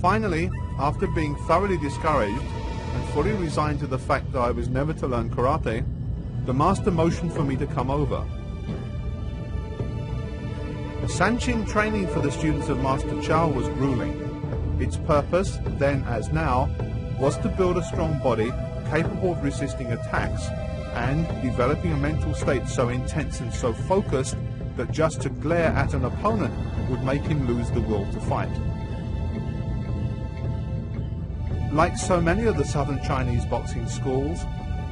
Finally, after being thoroughly discouraged and fully resigned to the fact that I was never to learn karate, the master motioned for me to come over. The Sanchin training for the students of Master Chow was grueling. Its purpose, then as now, was to build a strong body capable of resisting attacks and developing a mental state so intense and so focused that just to glare at an opponent would make him lose the will to fight. Like so many of the southern Chinese boxing schools,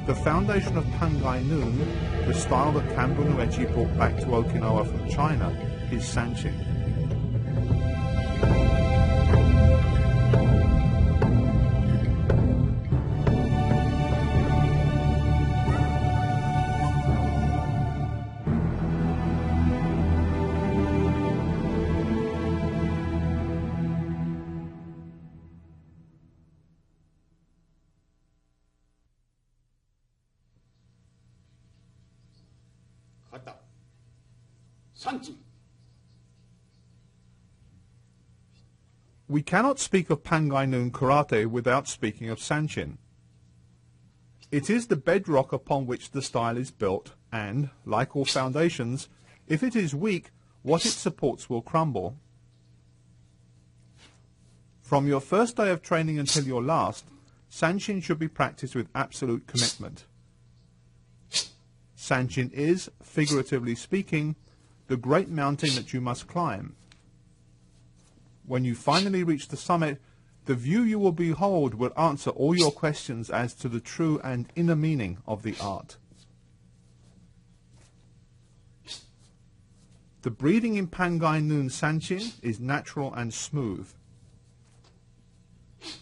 the foundation of Pangai Noon, the style that Kambun Uechi brought back to Okinawa from China, is Sanchin. We cannot speak of Pangai Noon Karate without speaking of Sanchin. It is the bedrock upon which the style is built, and, like all foundations, if it is weak, what it supports will crumble. From your first day of training until your last, Sanchin should be practiced with absolute commitment. Sanchin is, figuratively speaking, the great mountain that you must climb. When you finally reach the summit, the view you will behold will answer all your questions as to the true and inner meaning of the art. The breathing in Pangai Noon Sanchin is natural and smooth.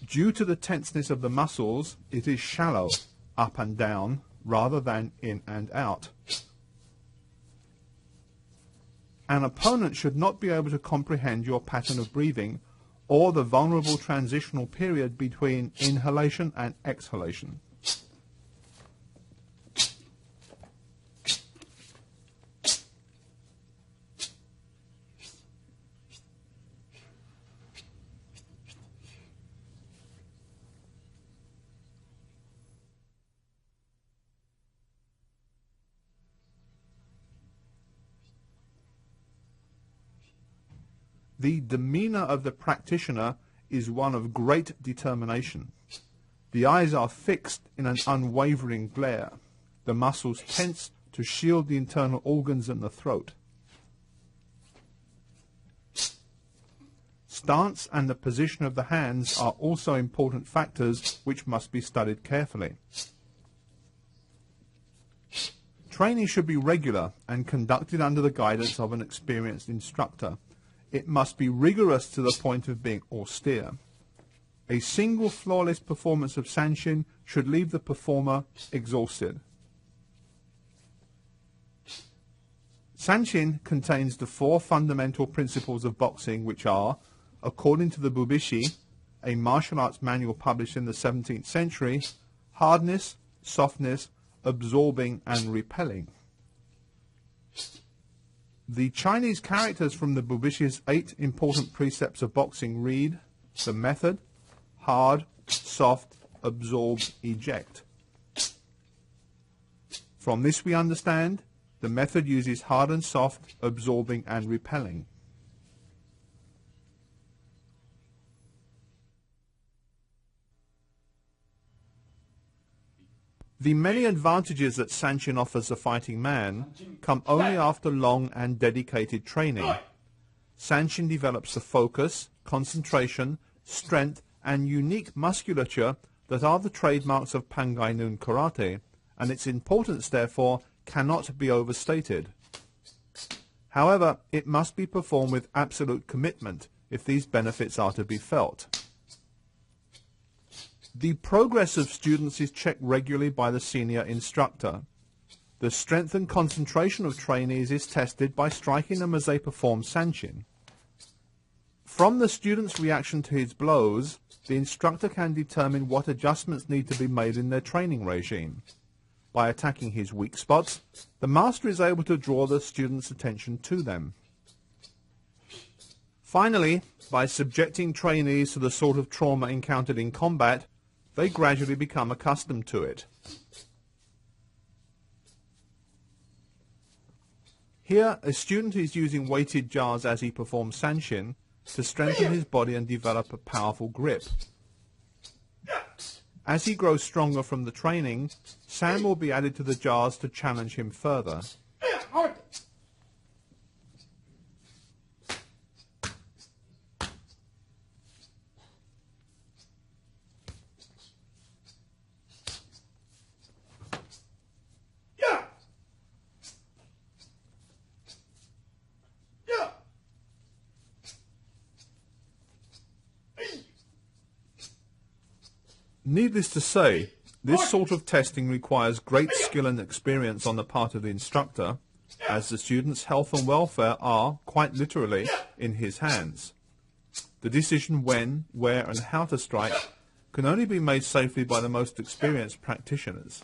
Due to the tenseness of the muscles, it is shallow, up and down, rather than in and out. An opponent should not be able to comprehend your pattern of breathing or the vulnerable transitional period between inhalation and exhalation. The demeanor of the practitioner is one of great determination. The eyes are fixed in an unwavering glare. The muscles tense to shield the internal organs and the throat. Stance and the position of the hands are also important factors which must be studied carefully. Training should be regular and conducted under the guidance of an experienced instructor. It must be rigorous to the point of being austere. A single flawless performance of Sanchin should leave the performer exhausted. Sanchin contains the 4 fundamental principles of boxing which are, according to the Bubishi, a martial arts manual published in the 17th century, hardness, softness, absorbing and repelling. The Chinese characters from the Bubishi's 8 important precepts of boxing read: the method, hard, soft, absorb, eject. From this we understand the method uses hard and soft, absorbing and repelling. The many advantages that Sanchin offers a fighting man come only after long and dedicated training. Sanchin develops the focus, concentration, strength and unique musculature that are the trademarks of Pangai Noon Karate, and its importance therefore cannot be overstated. However, it must be performed with absolute commitment if these benefits are to be felt. The progress of students is checked regularly by the senior instructor. The strength and concentration of trainees is tested by striking them as they perform Sanchin. From the student's reaction to his blows, the instructor can determine what adjustments need to be made in their training regime. By attacking his weak spots, the master is able to draw the student's attention to them. Finally, by subjecting trainees to the sort of trauma encountered in combat, they gradually become accustomed to it. Here, a student is using weighted jars as he performs sanshin to strengthen his body and develop a powerful grip. As he grows stronger from the training, sand will be added to the jars to challenge him further. Needless to say, this sort of testing requires great skill and experience on the part of the instructor, as the student's health and welfare are, quite literally, in his hands. The decision when, where and how to strike can only be made safely by the most experienced practitioners.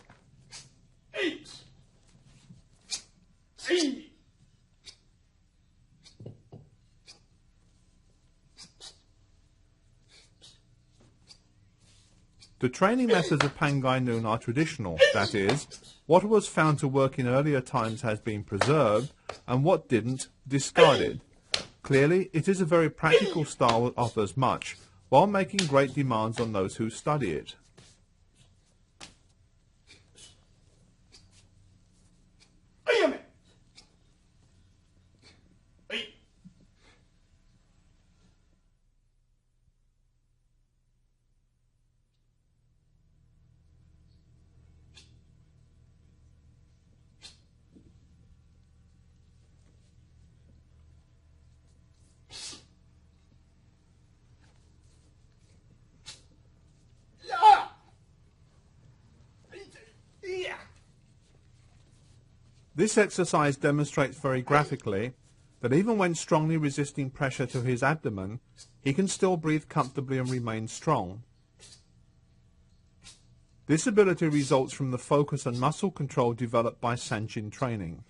The training methods of Pangai Noon are traditional, that is, what was found to work in earlier times has been preserved, and what didn't, discarded. Clearly, it is a very practical style that offers much, while making great demands on those who study it. This exercise demonstrates very graphically that even when strongly resisting pressure to his abdomen, he can still breathe comfortably and remain strong. This ability results from the focus and muscle control developed by sanshin training.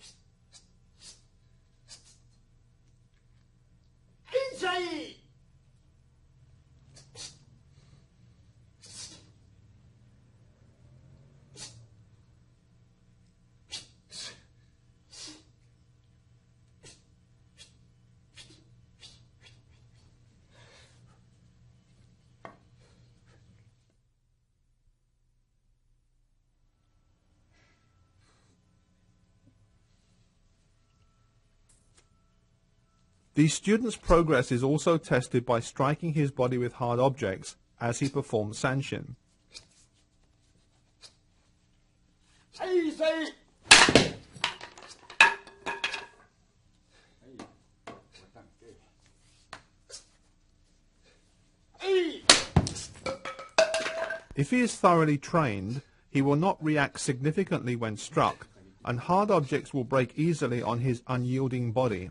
The student's progress is also tested by striking his body with hard objects as he performs sanshin. If he is thoroughly trained, he will not react significantly when struck, and hard objects will break easily on his unyielding body.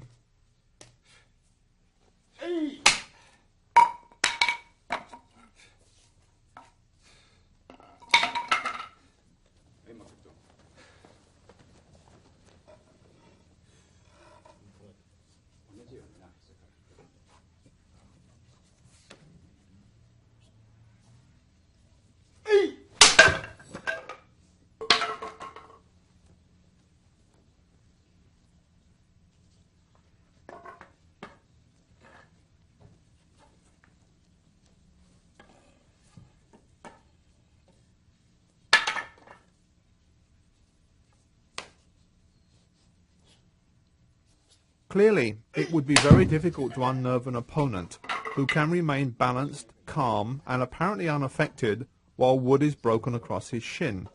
Clearly, it would be very difficult to unnerve an opponent who can remain balanced, calm, and apparently unaffected while wood is broken across his shin.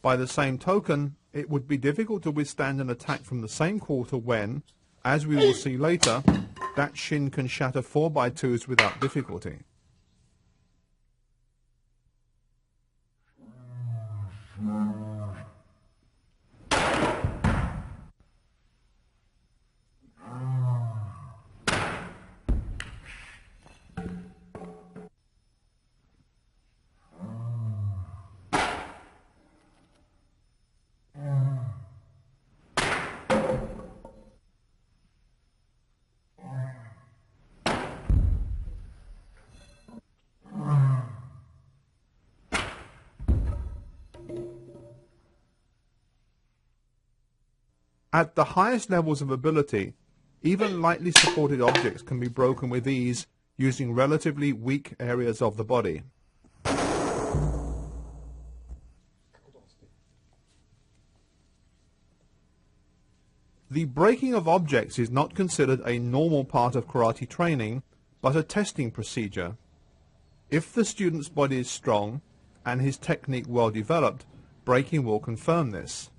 By the same token, it would be difficult to withstand an attack from the same quarter when, as we will see later, that shin can shatter 4x2s without difficulty. At the highest levels of ability, even lightly supported objects can be broken with ease using relatively weak areas of the body. The breaking of objects is not considered a normal part of karate training, but a testing procedure. If the student's body is strong and his technique well developed, breaking will confirm this.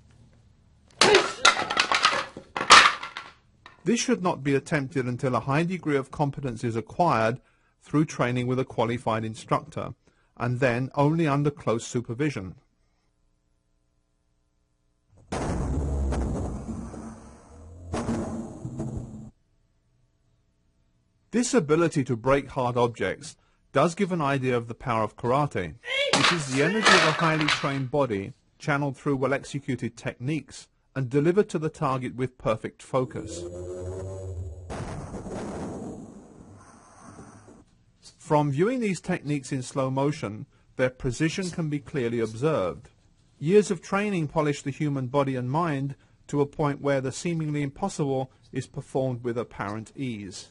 This should not be attempted until a high degree of competence is acquired through training with a qualified instructor, and then only under close supervision. This ability to break hard objects does give an idea of the power of karate. It is the energy of a highly trained body channeled through well-executed techniques and delivered to the target with perfect focus. From viewing these techniques in slow motion, their precision can be clearly observed. Years of training polish the human body and mind to a point where the seemingly impossible is performed with apparent ease.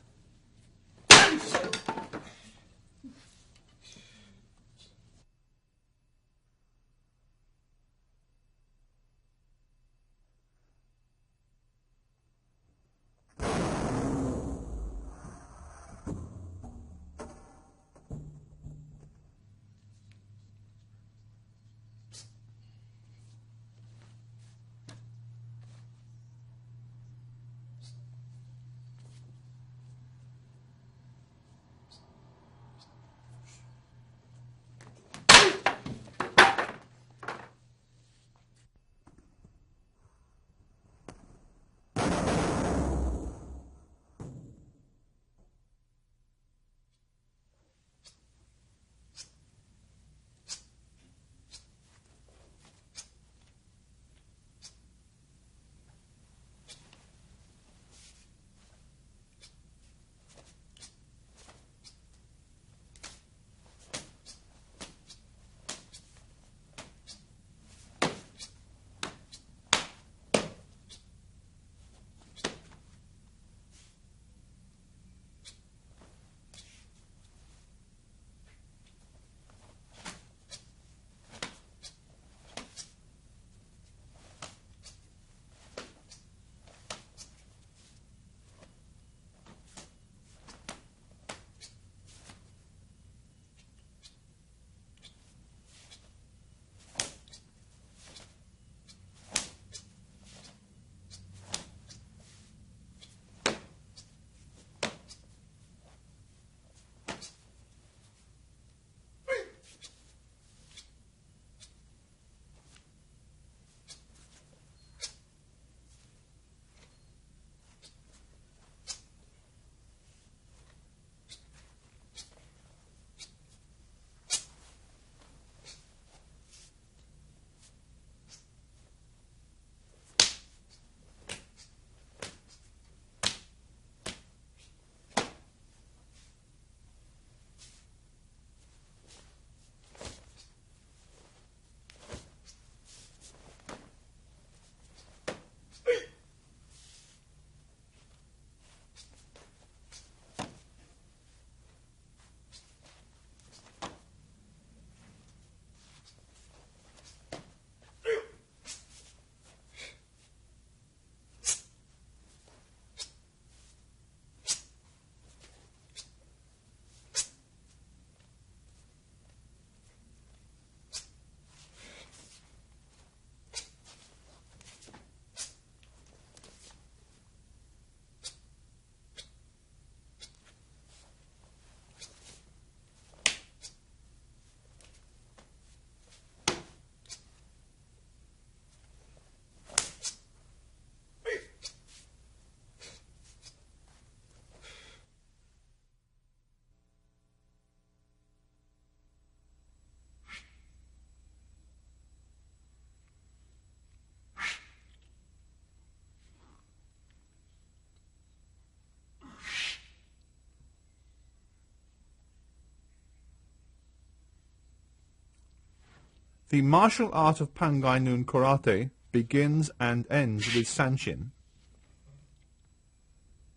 The martial art of Pangai Noon Karate, begins and ends with Sanshin.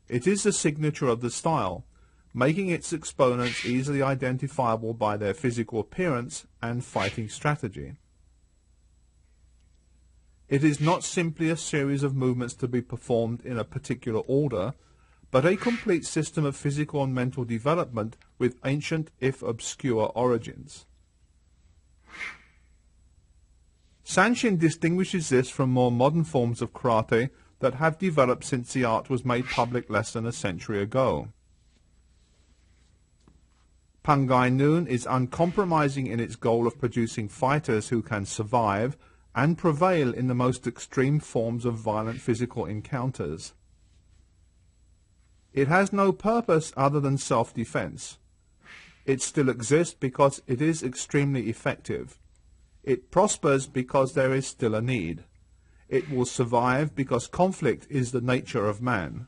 It is the signature of the style, making its exponents easily identifiable by their physical appearance and fighting strategy. It is not simply a series of movements to be performed in a particular order, but a complete system of physical and mental development with ancient, if obscure, origins. Sanshin distinguishes this from more modern forms of karate that have developed since the art was made public less than a century ago. Pangai Noon is uncompromising in its goal of producing fighters who can survive and prevail in the most extreme forms of violent physical encounters. It has no purpose other than self-defense. It still exists because it is extremely effective. It prospers because there is still a need. It will survive because conflict is the nature of man.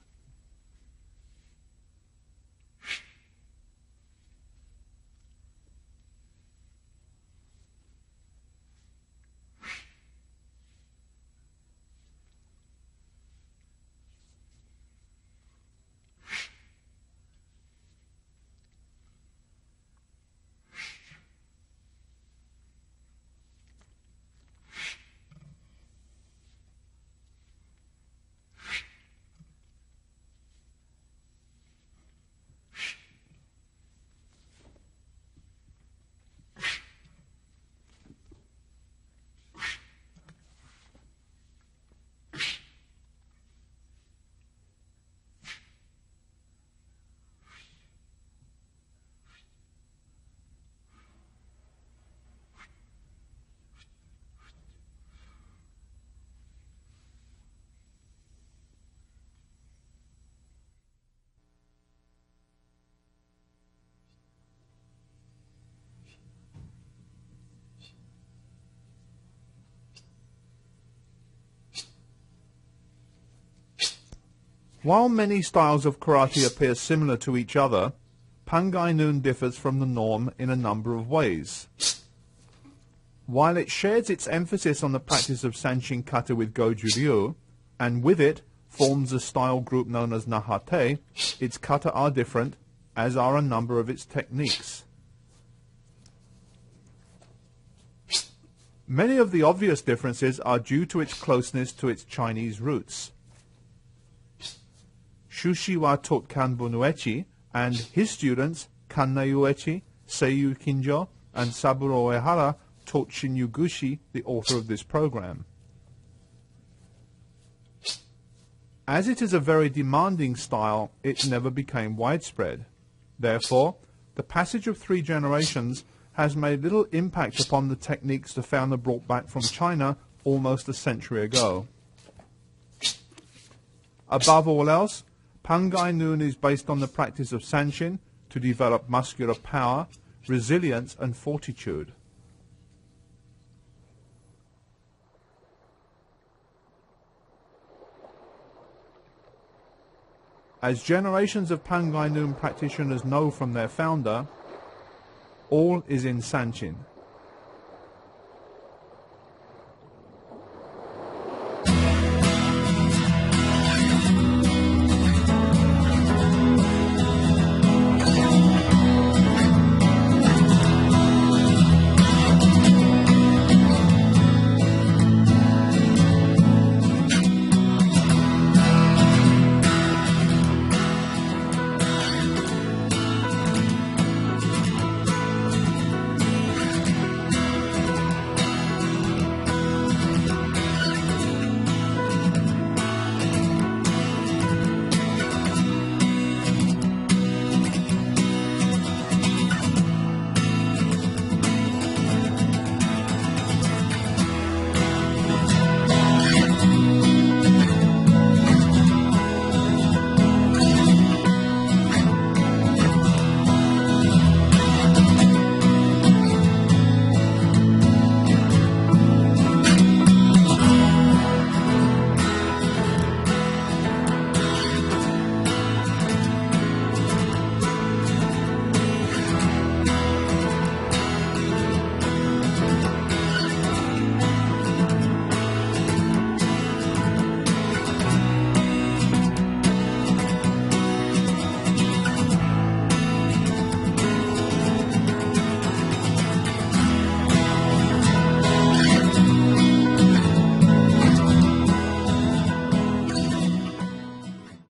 While many styles of karate appear similar to each other, Pangai Noon differs from the norm in a number of ways. While it shares its emphasis on the practice of Sanshin kata with Goju Ryu, and with it forms a style group known as Nahate, its kata are different, as are a number of its techniques. Many of the obvious differences are due to its closeness to its Chinese roots. Shushi wa taught Kanbun Uechi, and his students, Kannai Uechi, Seiyu Kinjo, and Saburo Uehara, taught Shinyu Gushi, the author of this program. As it is a very demanding style, it never became widespread. Therefore, the passage of 3 generations has made little impact upon the techniques the founder brought back from China almost a century ago. Above all else, Pangai Noon is based on the practice of Sanshin to develop muscular power, resilience and fortitude. As generations of Pangai Noon practitioners know from their founder, all is in Sanshin.